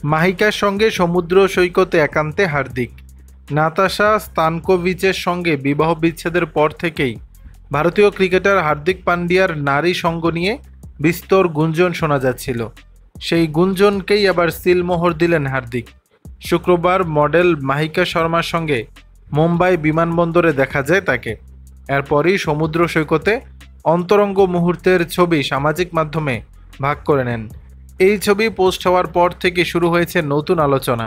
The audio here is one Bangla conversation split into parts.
মাহিকার সঙ্গে সমুদ্র সৈকতে একান্তে হার্দিক। নাতাশা স্তানকোভিচের সঙ্গে বিবাহ বিচ্ছেদের পর থেকেই ভারতীয় ক্রিকেটার হার্দিক পান্ডিয়ার নারী সঙ্গ নিয়ে বিস্তর গুঞ্জন শোনা যাচ্ছিল। সেই গুঞ্জনকেই আবার সিলমোহর দিলেন হার্দিক। শুক্রবার মডেল মাহিকা শর্মার সঙ্গে মুম্বাই বিমানবন্দরে দেখা যায় তাকে। এরপরই সমুদ্র সৈকতে অন্তরঙ্গ মুহূর্তের ছবি সামাজিক মাধ্যমে ভাগ করে নেন। এই ছবি পোস্ট হওয়ার পর থেকে শুরু হয়েছে নতুন আলোচনা।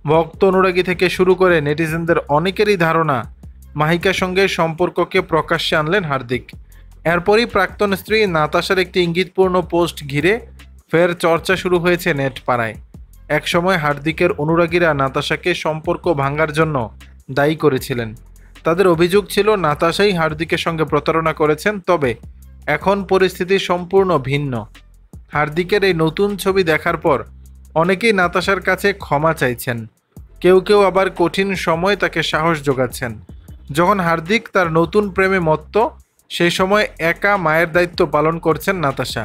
ভক্ত অনুরাগী থেকে শুরু করে নেটিজেনদের অনেকেরই ধারণা মাহিকার সঙ্গে সম্পর্ককে প্রকাশ্যে আনলেন হার্দিক। এরপরই প্রাক্তন স্ত্রী নাতাশার একটি ইঙ্গিতপূর্ণ পোস্ট ঘিরে ফের চর্চা শুরু হয়েছে নেট পাড়ায়। একসময় হার্দিকের অনুরাগীরা নাতাশাকে সম্পর্ক ভাঙার জন্য দায়ী করেছিলেন। তাদের অভিযোগ ছিল নাতাশাই হার্দিকের সঙ্গে প্রতারণা করেছেন। তবে এখন পরিস্থিতি সম্পূর্ণ ভিন্ন। হার্দিকের এই নতুন ছবি দেখার পর অনেকেই নাতাশার কাছে ক্ষমা চাইছেন। কেউ কেউ আবার কঠিন সময় তাকে সাহস যোগাচ্ছেন। যখন হার্দিক তার নতুন প্রেমে মত্ত, সেই সময় একা মায়ের দায়িত্ব পালন করছেন নাতাশা।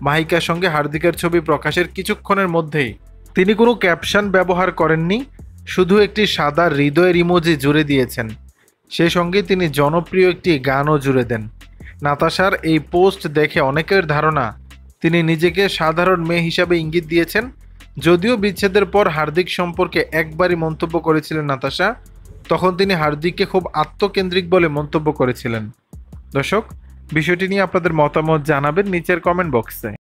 মাহিকার সঙ্গে হার্দিকের ছবি প্রকাশের কিছুক্ষণের মধ্যেই তিনি কোনো ক্যাপশন ব্যবহার করেননি, শুধু একটি সাদা হৃদয়ের ইমোজি জুড়ে দিয়েছেন। সেই সঙ্গে তিনি জনপ্রিয় একটি গানও জুড়ে দেন। নাতাশার এই পোস্ট দেখে অনেকের ধারণা তিনি নিজেকে সাধারণ মেয়ে হিসাবে ইঙ্গিত দিয়েছেন। যদিও বিচ্ছেদের পর হার্দিক সম্পর্কে একবারই মন্তব্য করেছিলেন নাতাশা, তখন তিনি হার্দিককে খুব আত্মকেন্দ্রিক বলে মন্তব্য করেছিলেন। দর্শক, বিষয়টি নিয়ে আপনাদের মতামত জানাবেন নিচের কমেন্ট বক্সে।